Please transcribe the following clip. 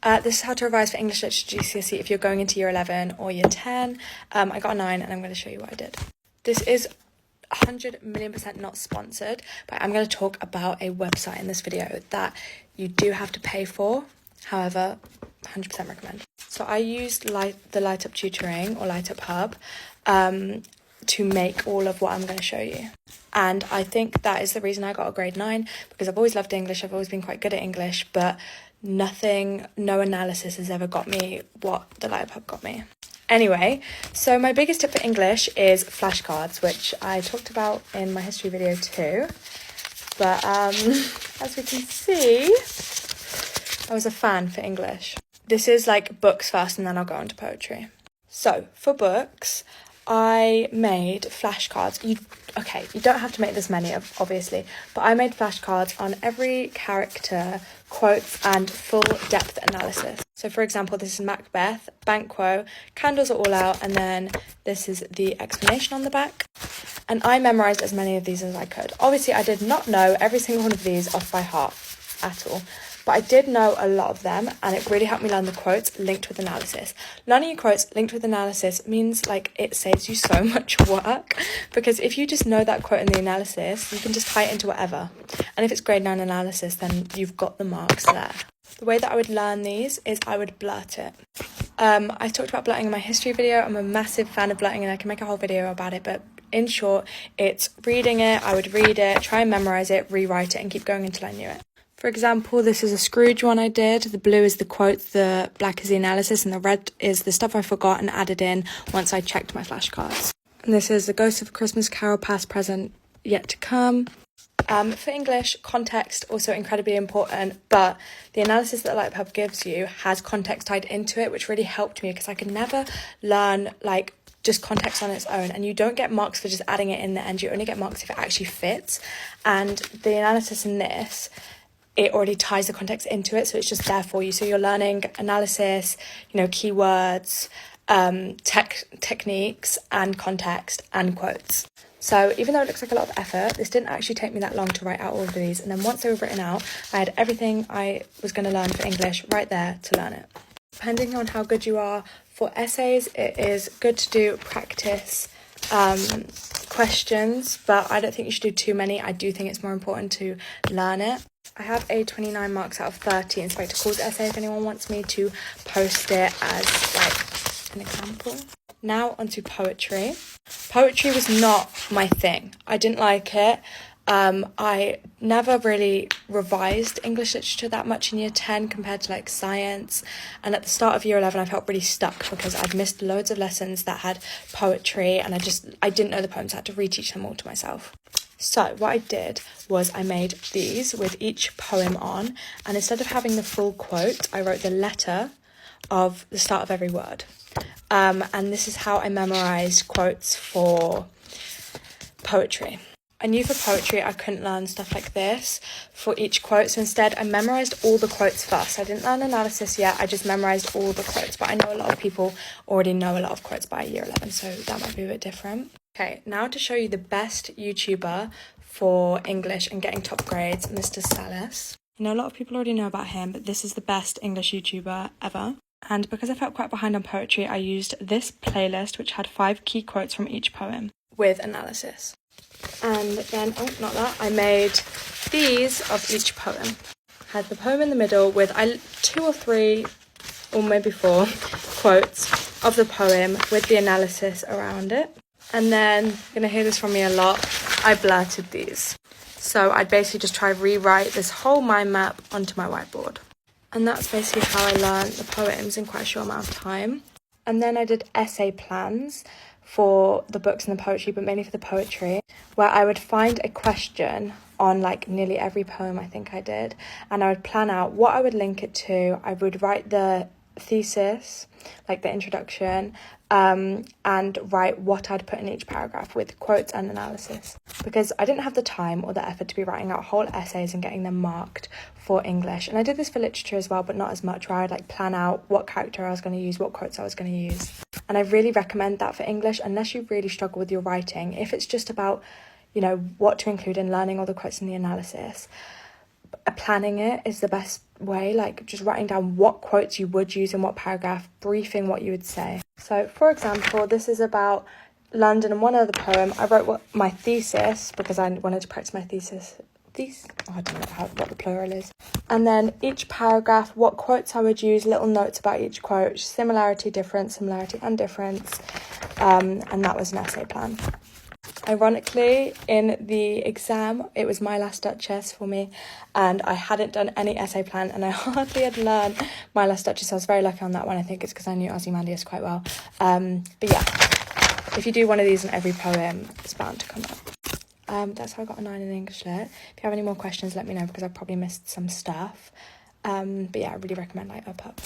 This is how to revise for English Literature GCSE if you're going into year 11 or year 10. I got a 9 and I'm going to show you what I did. This is 100,000,000% not sponsored, but I'm going to talk about a website in this video that you do have to pay for. However, 100% recommend. So I used the Light Up Tutoring or Light Up Hub to make all of what I'm going to show you. And I think that is the reason I got a grade 9, because I've always loved English, I've always been quite good at English, but no analysis has ever got me what the Light Up Hub got me. Anyway, so my biggest tip for English is flashcards, which I talked about in my history video too. But as we can see, I was a fan for English. This is like books first and then I'll go on to poetry. So for books, I made flashcards. You don't have to make this many, obviously, but I made flashcards on every character, quotes, and full depth analysis. So for example, this is Macbeth, Banquo, candles are all out, and then this is the explanation on the back. And I memorised as many of these as I could. Obviously, I did not know every single one of these off by heart at all, but I did know a lot of them, and it really helped me learn the quotes linked with analysis. Learning your quotes linked with analysis means like it saves you so much work, because if you just know that quote in the analysis, you can just tie it into whatever. And if it's grade 9 analysis, then you've got the marks there. The way that I would learn these is I would blurt it. I talked about blurting in my history video. I'm a massive fan of blurting and I can make a whole video about it, but in short, it's reading it. I would read it, try and memorise it, rewrite it, and keep going until I knew it. For example, this is a Scrooge one I did. The blue is the quotes, the black is the analysis, and the red is the stuff I forgot and added in once I checked my flashcards. And this is The Ghost of a Christmas Carol, past, present, yet to come. For English, context also incredibly important, but the analysis that Light Up Hub gives you has context tied into it, which really helped me because I could never learn just context on its own, and you don't get marks for just adding it in the end. You only get marks if it actually fits, and the analysis in this, it already ties the context into it, so it's just there for you. So you're learning analysis, keywords, techniques, and context, and quotes. So even though it looks like a lot of effort, this didn't actually take me that long to write out all of these. And then once they were written out, I had everything I was going to learn for English right there to learn it. Depending on how good you are for essays, it is good to do practice questions, but I don't think you should do too many. I do think it's more important to learn it. I have a 29 marks out of 30 Inspector Calls essay if anyone wants me to post it as an example. Now onto poetry. Poetry was not my thing. I didn't like it. I never really revised English literature that much in year 10 compared to science, and at the start of year 11 I felt really stuck because I'd missed loads of lessons that had poetry, and I didn't know the poems. I had to reteach them all to myself. So what I did was I made these with each poem on, and instead of having the full quote, I wrote the letter of the start of every word. And this is how I memorised quotes for poetry. I knew for poetry I couldn't learn stuff like this for each quote, so instead I memorised all the quotes first. I didn't learn analysis yet, I just memorised all the quotes, but I know a lot of people already know a lot of quotes by year 11, so that might be a bit different. Okay, now to show you the best YouTuber for English and getting top grades, Mr. Salas. I know a lot of people already know about him, but this is the best English YouTuber ever. And because I felt quite behind on poetry, I used this playlist, which had 5 key quotes from each poem with analysis. And then, I made these of each poem. Had the poem in the middle with 2 or 3, or maybe 4 quotes of the poem with the analysis around it. And then, you're going to hear this from me a lot, I blurted these. So I'd basically just try to rewrite this whole mind map onto my whiteboard. And that's basically how I learned the poems in quite a short amount of time. And then I did essay plans for the books and the poetry, but mainly for the poetry, where I would find a question on nearly every poem I think I did, and I would plan out what I would link it to. I would write the thesis, the introduction, and write what I'd put in each paragraph with quotes and analysis, because I didn't have the time or the effort to be writing out whole essays and getting them marked for English. And I did this for literature as well, but not as much, where I'd plan out what character I was going to use, what quotes I was going to use. And I really recommend that for English, unless you really struggle with your writing. If it's just about what to include in learning all the quotes and the analysis, planning it is the best way, like just writing down what quotes you would use in what paragraph, briefing what you would say. So for example, this is about London and one other poem. I wrote my thesis because I wanted to practice my thesis. I don't know what the plural is. And then each paragraph, what quotes I would use, little notes about each quote, similarity, difference, similarity and difference. And that was an essay plan. Ironically, in the exam, it was My Last Duchess for me, and I hadn't done any essay plan, and I hardly had learned My Last Duchess. I was very lucky on that one. I think it's because I knew Ozymandias quite well. But yeah, if you do one of these in every poem, it's bound to come up. That's how I got a 9 in English Lit. If you have any more questions, let me know, because I've probably missed some stuff. But yeah, I really recommend Light Up Up.